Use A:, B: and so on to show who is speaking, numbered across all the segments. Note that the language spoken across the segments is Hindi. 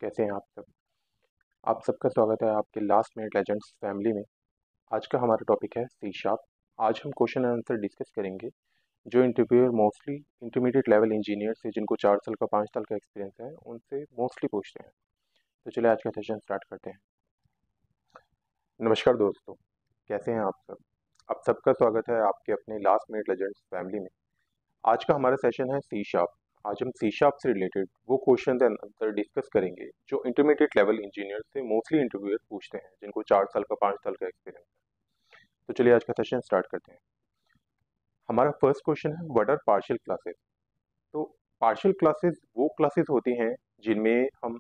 A: कैसे हैं आप सब। आप सबका स्वागत है आपके लास्ट मिनट लेजेंड्स फैमिली में। आज का हमारा टॉपिक है सी शार्प। आज हम क्वेश्चन एंड आंसर डिस्कस करेंगे जो interviewer mostly intermediate level engineer से जिनको 4 साल का 5 साल का एक्सपीरियंस है उनसे मोस्टली पूछते हैं। तो चलिए आज का सेशन स्टार्ट करते हैं। नमस्कार दोस्तों, कैसे हैं आप सब। आप सबका स्वागत है आपके अपने लास्ट मिनट लेजेंड्स फैमिली में। आज का हमारा सेशन है सी शार्प। आज हम सी शार्प से रिलेटेड वो क्वेश्चन एंड आंसर डिस्कस करेंगे जो इंटरमीडिएट लेवल इंजीनियर से मोस्टली इंटरव्यूअर पूछते हैं जिनको 4 साल का 5 साल का एक्सपीरियंस है। तो चलिए आज का सेशन स्टार्ट करते हैं। हमारा फर्स्ट क्वेश्चन है व्हाट आर पार्शियल क्लासेस। तो पार्शियल क्लासेस वो क्लासेस होती हैं जिनमें हम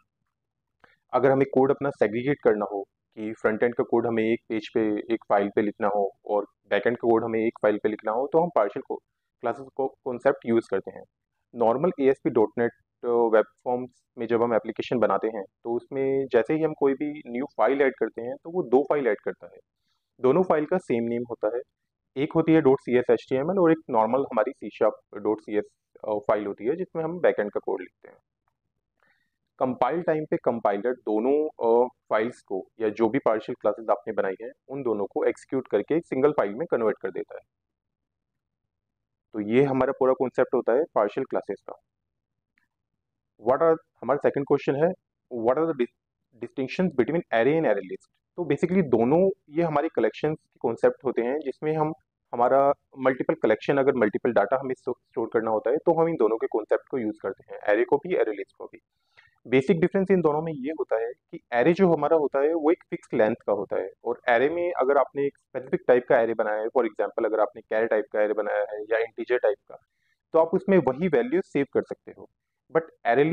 A: अगर हमें कोड अपना सेग्रीगेट करना हो कि फ्रंट एंड का कोड हमें एक पेज पे एक फाइल पे लिखना हो और बैक एंड का कोड हमें एक फाइल पे लिखना हो तो हम पार्शियल को क्लासेस को कॉन्सेप्ट यूज़ करते हैं। Normal ASP dot net web forms में जब हम एप्लीकेशन बनाते हैं तो उसमें जैसे ही हम कोई भी न्यू फाइल ऐड करते हैं तो वो दो फाइल ऐड करता है। दोनों फाइल का सेम नेम होता है। एक होती है dot C S H T M L और एक नॉर्मल हमारी C sharp dot C S file होती है जिसमें हम बैकएंड का कोड लिखते हैं। कंपाइल टाइम पे कंपाइलर दोनों फाइल्स को या जो भी पार्शियल क्लासेस आपने बनाई है उन दोनों को एग्जीक्यूट करके एक सिंगल फाइल में कन्वर्ट कर देता है। तो ये हमारा पूरा कॉन्सेप्ट होता है पार्शियल क्लासेस का। व्हाट आर हमारा सेकंड क्वेश्चन है what are the distinctions between array and array list. तो बेसिकली दोनों ये हमारे कलेक्शन के कॉन्सेप्ट होते हैं जिसमें हम हमारा मल्टीपल कलेक्शन अगर मल्टीपल डाटा हमें स्टोर करना होता है तो हम इन दोनों के कॉन्सेप्ट को यूज करते हैं, एरे को भी एरे लिस्ट को भी। बेसिक डिफरेंस इन दोनों में ये होता है कि एरे जो हमारा होता है वो एक फिक्स लेंथ का होता है और एरे में अगर आपने एक स्पेसिफिक टाइप का एरे बनाया है, फॉर एग्जांपल अगर आपने कैर टाइप का एरे बनाया है या इंटीजर टाइप का, तो आप उसमें वही वैल्यू सेव कर सकते हो। बट एरे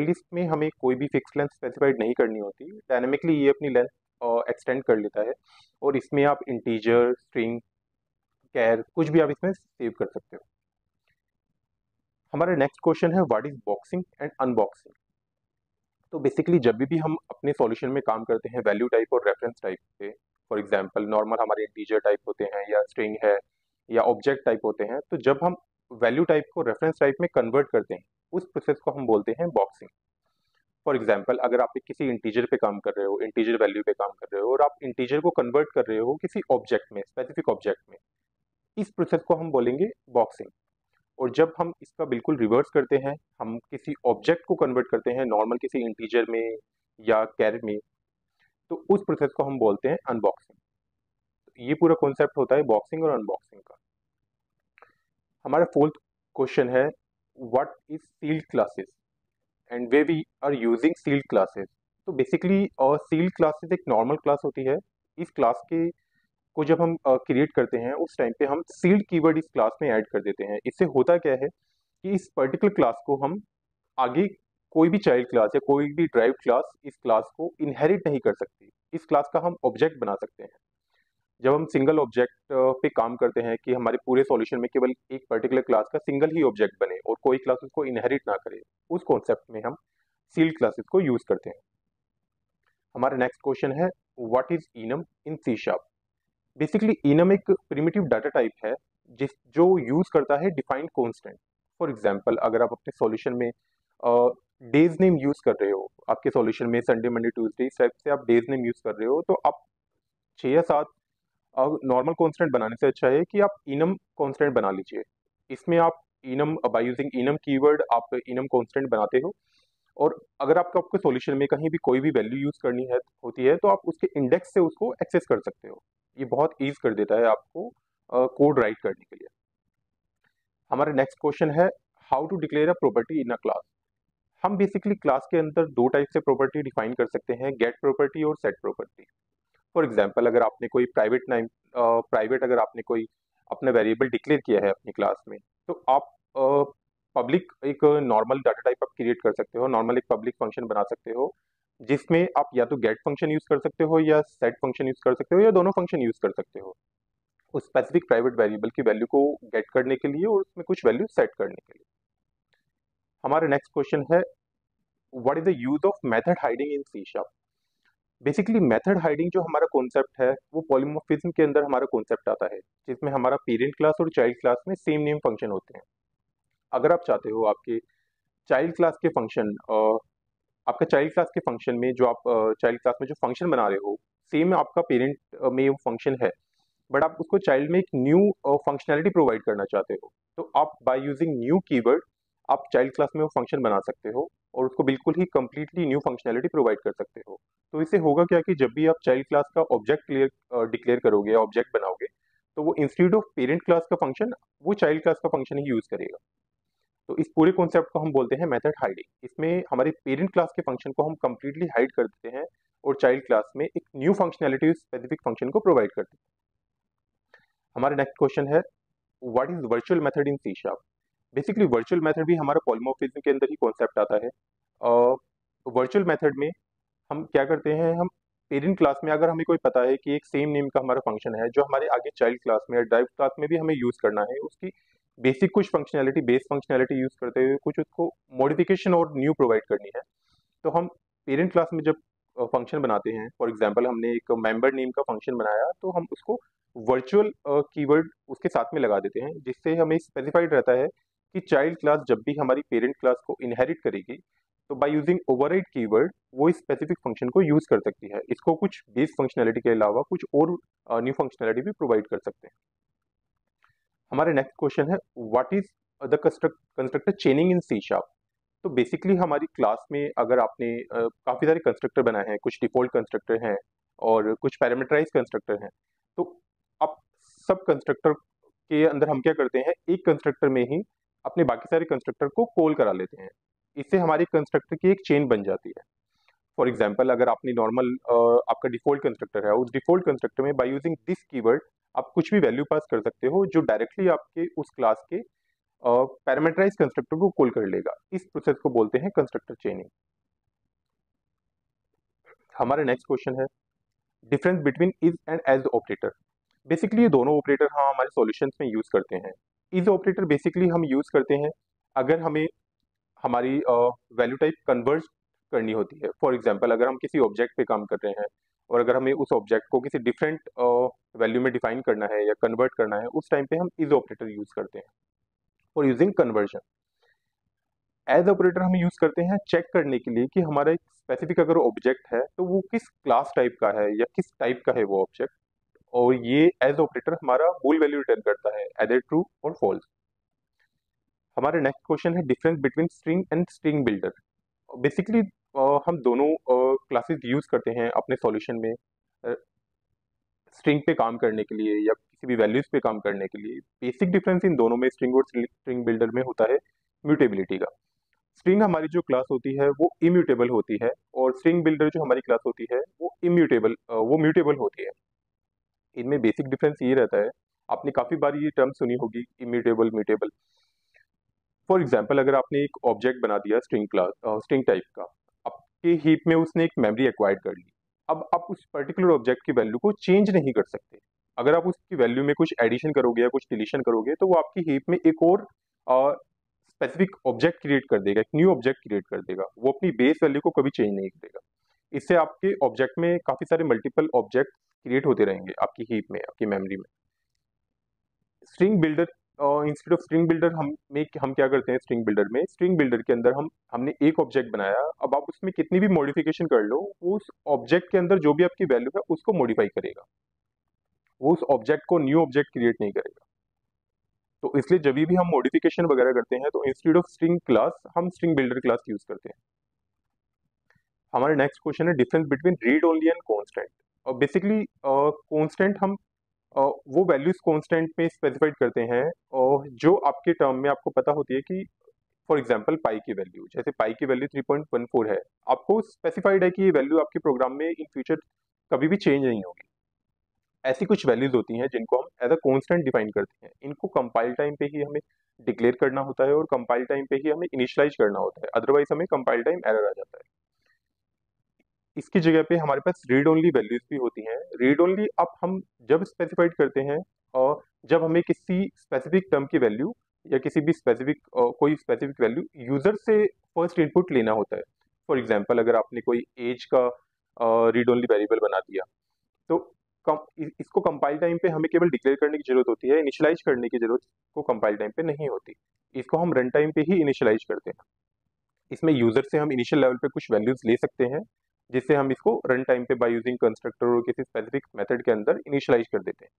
A: लिस्ट में हमें कोई भी फिक्स लेंथ स्पेसिफाइड नहीं करनी होती, डायनेमिकली ये अपनी लेंथ एक्सटेंड कर लेता है और इसमें आप इंटीजर स्ट्रिंग कैर कुछ भी आप इसमें सेव कर सकते हो। हमारा नेक्स्ट क्वेश्चन है what is boxing and unboxing. तो बेसिकली जब भी हम अपने सॉल्यूशन में काम करते हैं वैल्यू टाइप और रेफरेंस टाइप पे, फॉर एग्जांपल नॉर्मल हमारे इंटीजर टाइप होते हैं या स्ट्रिंग है या ऑब्जेक्ट टाइप होते हैं, तो जब हम वैल्यू टाइप को रेफरेंस टाइप में कन्वर्ट करते हैं उस प्रोसेस को हम बोलते हैं बॉक्सिंग। फॉर एग्जाम्पल अगर आप किसी इंटीजर पे काम कर रहे हो, इंटीजर वैल्यू पे काम कर रहे हो और आप इंटीजर को कन्वर्ट कर रहे हो किसी ऑब्जेक्ट में, स्पेसिफिक ऑब्जेक्ट में, इस प्रोसेस को हम बोलेंगे बॉक्सिंग। और जब हम इसका बिल्कुल रिवर्स करते हैं, हम किसी ऑब्जेक्ट को कन्वर्ट करते हैं नॉर्मल किसी इंटीजर में या कैर में, तो उस प्रोसेस को हम बोलते हैं अनबॉक्सिंग। तो ये पूरा कॉन्सेप्ट होता है बॉक्सिंग और अनबॉक्सिंग का। हमारा फोर्थ क्वेश्चन है what is sealed classes and way we are using sealed classes. तो बेसिकली सील्ड क्लासेस एक नॉर्मल क्लास होती है। इस क्लास के को जब हम क्रिएट करते हैं उस टाइम पे हम सील्ड कीवर्ड इस क्लास में ऐड कर देते हैं। इससे होता क्या है कि इस पर्टिकुलर क्लास को हम आगे कोई भी चाइल्ड क्लास या कोई भी ड्राइव क्लास इस क्लास को इनहेरिट नहीं कर सकती। इस क्लास का हम ऑब्जेक्ट बना सकते हैं। जब हम सिंगल ऑब्जेक्ट पे काम करते हैं कि हमारे पूरे सॉल्यूशन में केवल एक पर्टिकुलर क्लास का सिंगल ही ऑब्जेक्ट बने और कोई क्लास उसको इनहेरिट ना करे, उस कॉन्सेप्ट में हम सील्ड क्लासेस को यूज करते हैं। हमारा नेक्स्ट क्वेश्चन है what is enum in C sharp. Basically enum एक प्रिमिटिव डाटा टाइप है जिस जो यूज करता है डिफाइंड कांस्टेंट। फॉर एग्जांपल अगर आप अपने सॉल्यूशन में डेज नेम यूज कर रहे हो, आपके सॉल्यूशन में संडे मंडे ट्यूसडे इस टाइप से आप डेज नेम यूज कर रहे हो, तो आप 6 या 7 नॉर्मल कांस्टेंट बनाने से अच्छा है कि आप इनम कांस्टेंट बना लीजिए। इसमें आप enum by using enum keyword आप इनम कांस्टेंट बनाते हो और अगर आपको आपके सॉल्यूशन में कहीं भी कोई भी वैल्यू यूज करनी है होती है तो आप उसके इंडेक्स से उसको एक्सेस कर सकते हो। ये बहुत ईज कर देता है आपको कोड राइट करने के लिए। हमारा नेक्स्ट क्वेश्चन है how to declare a property in a class. हम बेसिकली क्लास के अंदर दो टाइप से प्रॉपर्टी डिफाइन कर सकते हैं, गेट प्रॉपर्टी और सेट प्रॉपर्टी। फॉर एग्जाम्पल अगर आपने कोई प्राइवेट अगर आपने कोई अपना वेरिएबल डिक्लेयर किया है अपनी क्लास में, तो आप पब्लिक एक नॉर्मल डाटा टाइप आप क्रिएट कर सकते हो, नॉर्मल एक पब्लिक फंक्शन बना सकते हो जिसमें आप या तो गेट फंक्शन यूज कर सकते हो या सेट फंक्शन यूज कर सकते हो या दोनों फंक्शन यूज कर सकते हो उस स्पेसिफिक प्राइवेट वेरिएबल की वैल्यू को गेट करने के लिए और उसमें कुछ वैल्यू सेट करने के लिए। हमारा नेक्स्ट क्वेश्चन है what is the use of method hiding in C sharp. Basically method hiding जो हमारा कॉन्सेप्ट है वो पॉलीमॉर्फिज्म के अंदर हमारा कॉन्सेप्ट आता है जिसमें हमारा पेरेंट क्लास और चाइल्ड क्लास में सेम नेम फंक्शन होते हैं। अगर आप चाहते हो आपके चाइल्ड क्लास के फंक्शन आपका चाइल्ड क्लास के फंक्शन में जो आप चाइल्ड क्लास में जो फंक्शन बना रहे हो, सेम आपका पेरेंट में वो फंक्शन है, बट आप उसको चाइल्ड में एक न्यू फंक्शनैलिटी प्रोवाइड करना चाहते हो। तो आप बाय यूजिंग न्यू कीवर्ड आप चाइल्ड क्लास में वो फंक्शन बना सकते हो और उसको बिल्कुल ही कंप्लीटली न्यू फंक्शनैलिटी प्रोवाइड कर सकते हो। तो इससे होगा क्या कि जब भी आप चाइल्ड क्लास का ऑब्जेक्ट डिक्लेयर करोगे, ऑब्जेक्ट बनाओगे, तो वो इंस्टीट्यूट ऑफ पेरेंट क्लास का फंक्शन वो चाइल्ड क्लास का फंक्शन ही यूज करेगा। तो इस पूरे कॉन्सेप्ट को हम बोलते हैं मेथड हाइडिंग। इसमें हमारे पेरेंट क्लास के फंक्शन को हम कंप्लीटली हाइड कर देते हैं और चाइल्ड क्लास में एक न्यू फंक्शनैलिटी स्पेसिफिक फंक्शन को प्रोवाइड करते हैं। हमारा नेक्स्ट क्वेश्चन है, what is virtual method in C sharp. Basically virtual method भी हमारा पॉलीमॉर्फिज्म के अंदर ही कॉन्सेप्ट आता है। वर्चुअल मेथड में हम क्या करते हैं, हम पेरेंट क्लास में अगर हमें कोई पता है कि एक सेम नेम का हमारा फंक्शन है जो हमारे आगे चाइल्ड क्लास में या ड्राइव क्लास में भी हमें यूज करना है, उसकी बेसिक कुछ फंक्शनैलिटी बेस फंक्शनैलिटी यूज करते हुए कुछ उसको मॉडिफिकेशन और न्यू प्रोवाइड करनी है, तो हम पेरेंट क्लास में जब फंक्शन बनाते हैं, फॉर एग्जांपल हमने एक मेंबर नेम का फंक्शन बनाया, तो हम उसको वर्चुअल कीवर्ड उसके साथ में लगा देते हैं, जिससे हमें स्पेसिफाइड रहता है कि चाइल्ड क्लास जब भी हमारी पेरेंट क्लास को इनहेरिट करेगी, तो बाय यूजिंग ओवरराइड कीवर्ड वो इस स्पेसिफिक फंक्शन को यूज कर सकती है। इसको कुछ बेस फंक्शनैलिटी के अलावा कुछ और न्यू फंक्शनैलिटी भी प्रोवाइड कर सकते हैं। हमारे नेक्स्ट क्वेश्चन है, what is the constructor chaining in C sharp. तो बेसिकली हमारी क्लास में अगर आपने काफ़ी सारे कंस्ट्रक्टर बनाए हैं, कुछ डिफ़ॉल्ट कंस्ट्रक्टर हैं और कुछ पैरामीटराइज कंस्ट्रक्टर हैं, तो अब सब कंस्ट्रक्टर के अंदर हम क्या करते हैं, एक कंस्ट्रक्टर में ही अपने बाकी सारे कंस्ट्रक्टर को कॉल करा लेते हैं। इससे हमारी कंस्ट्रक्टर की एक चेन बन जाती है। फॉर एग्जाम्पल अगर आपने नॉर्मल आपका डिफ़ॉल्ट कंस्ट्रक्टर है, उस डिफ़ॉल्ट कंस्ट्रक्टर में बाय यूजिंग दिस कीवर्ड आप कुछ भी वैल्यू पास कर सकते हो जो डायरेक्टली आपके उस क्लास के पैरामीटराइज कंस्ट्रक्टर को कॉल कर लेगा। इस प्रोसेस को बोलते हैं कंस्ट्रक्टर चेनिंग। हमारा नेक्स्ट क्वेश्चन है, difference between is and as operator. Basically ये दोनों ऑपरेटर हम हमारे सॉल्यूशंस में यूज करते हैं। इज ऑपरेटर बेसिकली हम यूज करते हैं अगर हमें हमारी वैल्यू टाइप कन्वर्ज करनी होती है। फॉर एग्जांपल अगर हम किसी ऑब्जेक्ट पे काम कर रहे हैं और अगर हमें उस ऑब्जेक्ट को किसी डिफरेंट वैल्यू में डिफाइन करना है या कन्वर्ट करना है, उस टाइम पे हम इज ऑपरेटर यूज करते हैं for using conversion. As operator हम यूज करते हैं चेक करने के लिए कि हमारा एक स्पेसिफिक अगर ऑब्जेक्ट है तो वो किस क्लास टाइप का है या किस टाइप का है वो ऑब्जेक्ट, और ये एज ऑपरेटर हमारा बूल वैल्यू रिटर्न करता है, एदर ट्रू और फॉल्स। हमारा नेक्स्ट क्वेश्चन है, difference between string and string builder. Basically हम दोनों क्लासेस यूज करते हैं अपने सॉल्यूशन में स्ट्रिंग पे काम करने के लिए या किसी भी वैल्यूज पे काम करने के लिए। बेसिक डिफरेंस इन दोनों में, स्ट्रिंग और स्ट्रिंग बिल्डर में, होता है म्यूटेबिलिटी का। स्ट्रिंग हमारी जो क्लास होती है वो इम्यूटेबल होती है और स्ट्रिंग बिल्डर जो हमारी क्लास होती है वो म्यूटेबल होती है। इनमें बेसिक डिफरेंस ये रहता है, आपने काफी बार ये टर्म सुनी होगी, इम्यूटेबल म्यूटेबल। फॉर एग्जाम्पल अगर आपने एक ऑब्जेक्ट बना दिया स्ट्रिंग टाइप का, आपके हीप में उसने एक मेमोरी एक्वायर्ड कर ली। अब आप उस पर्टिकुलर ऑब्जेक्ट की वैल्यू को चेंज नहीं कर सकते। अगर आप उसकी वैल्यू में कुछ एडिशन करोगे या कुछ डिलीशन करोगे तो वो आपकी हीप में एक और स्पेसिफिक ऑब्जेक्ट क्रिएट कर देगा, एक न्यू ऑब्जेक्ट क्रिएट कर देगा। वो अपनी बेस वैल्यू को कभी चेंज नहीं करेगा। इससे आपके ऑब्जेक्ट में काफी सारे मल्टीपल ऑब्जेक्ट क्रिएट होते रहेंगे आपकी हीप में, आपकी मेमोरी में। String builder, instead of string builder हम क्या करते हैं, स्ट्रिंग बिल्डर में, स्ट्रिंग बिल्डर के अंदर हमने एक ऑब्जेक्ट बनाया। अब आप उसमें कितनी भी मॉडिफिकेशन कर लो, उस ऑब्जेक्ट के अंदर जो भी आपकी वैल्यू है उसको मॉडिफाई करेगा, वो उस ऑब्जेक्ट को न्यू ऑब्जेक्ट क्रिएट नहीं करेगा। तो इसलिए जब भी हम मॉडिफिकेशन वगैरह करते हैं तो इंस्टेड ऑफ स्ट्रिंग क्लास हम स्ट्रिंग बिल्डर क्लास यूज करते हैं। हमारा नेक्स्ट क्वेश्चन है, difference between read only and constant. और बेसिकली कॉन्स्टेंट हम वो वैल्यूज कॉन्स्टेंट में स्पेसिफाइड करते हैं और जो आपके टर्म में आपको पता होती है कि फॉर एग्जांपल पाई की वैल्यू, जैसे पाई की वैल्यू 3.14 है, आपको स्पेसिफाइड है कि ये वैल्यू आपके प्रोग्राम में इन फ्यूचर कभी भी चेंज नहीं होगी। ऐसी कुछ वैल्यूज होती हैं जिनको हम एज अ कॉन्स्टेंट डिफाइन करते हैं। इनको कंपाइल टाइम पे ही हमें डिक्लेयर करना होता है और कंपाइल टाइम पे ही हमें इनिशियलाइज करना होता है, अदरवाइज हमें कंपाइल टाइम एरर आ जाता है। इसकी जगह पे हमारे पास रीड ओनली वैल्यूज भी होती हैं। रीड ओनली अब हम जब स्पेसिफाइड करते हैं और जब हमें किसी स्पेसिफिक टर्म की वैल्यू या किसी भी स्पेसिफिक कोई स्पेसिफिक वैल्यू यूजर से फर्स्ट इनपुट लेना होता है। फॉर एग्जांपल अगर आपने कोई एज का रीड ओनली वेरिएबल बना दिया, तो इसको कंपाइल टाइम पे हमें केवल डिक्लेयर करने की जरूरत होती है, इनिशियलाइज करने की जरूरत को कंपाइल टाइम पे नहीं होती। इसको हम रन टाइम पे ही इनिशियलाइज करते हैं। इसमें यूजर से हम इनिशियल लेवल पे कुछ वैल्यूज ले सकते हैं, जिससे हम इसको रन टाइम पे बाय यूजिंग कंस्ट्रक्टर और किसी स्पेसिफिक मेथड के अंदर इनिशियलाइज कर देते हैं।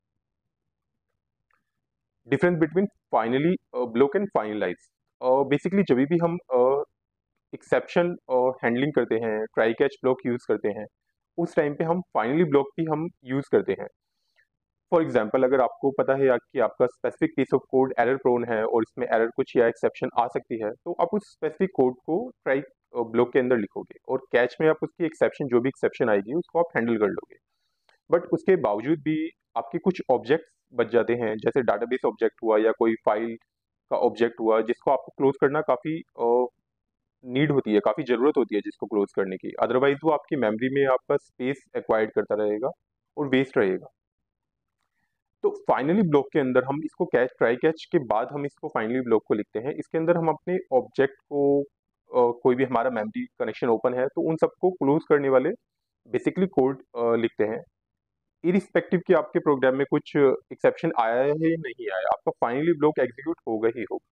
A: Difference between finally block and finalize, basically जब भी हम एक्सेप्शन हैंडलिंग करते हैं, ट्राई कैच ब्लॉक यूज करते हैं, उस टाइम पे हम फाइनली ब्लॉक भी हम यूज करते हैं। फॉर एग्जाम्पल, अगर आपको पता है कि आपका specific piece of code error prone है और इसमें एरर कुछ या एक्सेप्शन आ सकती है, तो आप उस स्पेसिफिक कोड को ट्राई ब्लॉक के अंदर लिखोगे और कैच में आप उसकी एक्सेप्शन, जो भी एक्सेप्शन आएगी उसको आप हैंडल कर लोगे। बट उसके बावजूद भी आपके कुछ ऑब्जेक्ट्स बच जाते हैं, जैसे डाटाबेस ऑब्जेक्ट हुआ या कोई फाइल का ऑब्जेक्ट हुआ, जिसको आपको क्लोज करना काफ़ी नीड होती है, काफ़ी ज़रूरत होती है जिसको क्लोज करने की। अदरवाइज वो आपकी मेमोरी में आपका स्पेस एक्वायर्ड करता रहेगा और वेस्ट रहेगा। तो फाइनली ब्लॉक के अंदर हम इसको कैच, ट्राई कैच के बाद हम इसको फाइनली ब्लॉक को लिखते हैं। इसके अंदर हम अपने ऑब्जेक्ट को कोई भी हमारा मेमोरी कनेक्शन ओपन है तो उन सबको क्लोज करने वाले बेसिकली कोड लिखते हैं, इरिस्पेक्टिव कि आपके प्रोग्राम में कुछ एक्सेप्शन आया है या नहीं आया, आपका फाइनली ब्लॉक एग्जीक्यूट होगा ही होगा।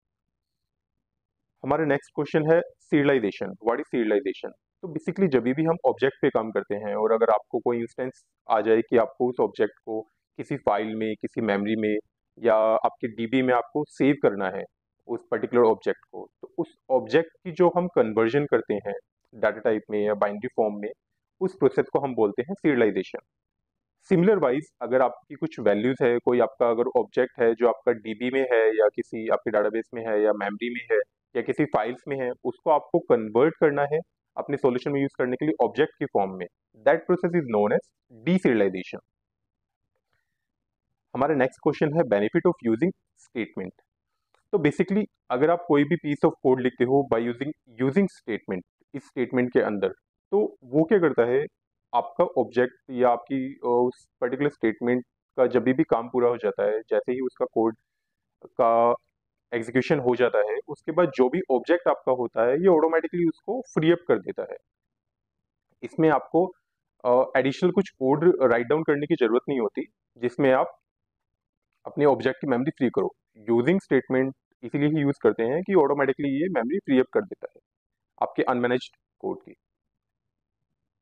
A: हमारा नेक्स्ट क्वेश्चन है सीरियलाइजेशन। What is serialisation? तो बेसिकली जब भी हम ऑब्जेक्ट पे काम करते हैं और अगर आपको कोई इंस्टेंस आ जाए कि आपको उस ऑब्जेक्ट को किसी फाइल में, किसी मेमोरी में या आपके डीबी में आपको सेव करना है उस पर्टिकुलर ऑब्जेक्ट को, तो उस ऑब्जेक्ट की जो हम कन्वर्जन करते हैं डाटा टाइप में या बाइनरी फॉर्म में, उस प्रोसेस को हम बोलते हैं सीरियलाइजेशन। सिमिलर वाइज अगर आपकी कुछ वैल्यूज है, कोई आपका अगर ऑब्जेक्ट है जो आपका डीबी में है या किसी आपके डाटाबेस में है या मेमोरी में है या किसी फाइल्स में है, उसको आपको कन्वर्ट करना है अपने सॉल्यूशन में यूज करने के लिए ऑब्जेक्ट की फॉर्म में, that process is known as deserialization. हमारा नेक्स्ट क्वेश्चन है बेनिफिट ऑफ यूजिंग स्टेटमेंट। तो बेसिकली अगर आप कोई भी पीस ऑफ कोड लिखते हो बाय यूजिंग स्टेटमेंट, इस स्टेटमेंट के अंदर, तो वो क्या करता है, आपका ऑब्जेक्ट या आपकी उस पर्टिकुलर स्टेटमेंट का जब भी काम पूरा हो जाता है, जैसे ही उसका कोड का एग्जीक्यूशन हो जाता है, उसके बाद जो भी ऑब्जेक्ट आपका होता है ये ऑटोमेटिकली उसको फ्री अप कर देता है। इसमें आपको एडिशनल कुछ कोड राइट डाउन करने की जरूरत नहीं होती, जिसमें आप अपने ऑब्जेक्ट की मेमोरी फ्री करो। यूजिंग स्टेटमेंट इसीलिए ही यूज करते हैं कि ऑटोमेटिकली ये मेमोरी फ्री अप कर देता है आपके अनमैनेज्ड कोड की।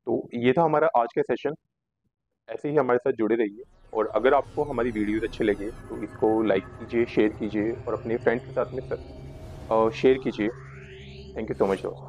A: तो ये था हमारा आज का सेशन। ऐसे ही हमारे साथ जुड़े रहिए और अगर आपको हमारी वीडियोस अच्छे लगे तो इसको लाइक कीजिए, शेयर कीजिए और अपने फ्रेंड्स के साथ में शेयर कीजिए। थैंक यू सो मच दोस्तों।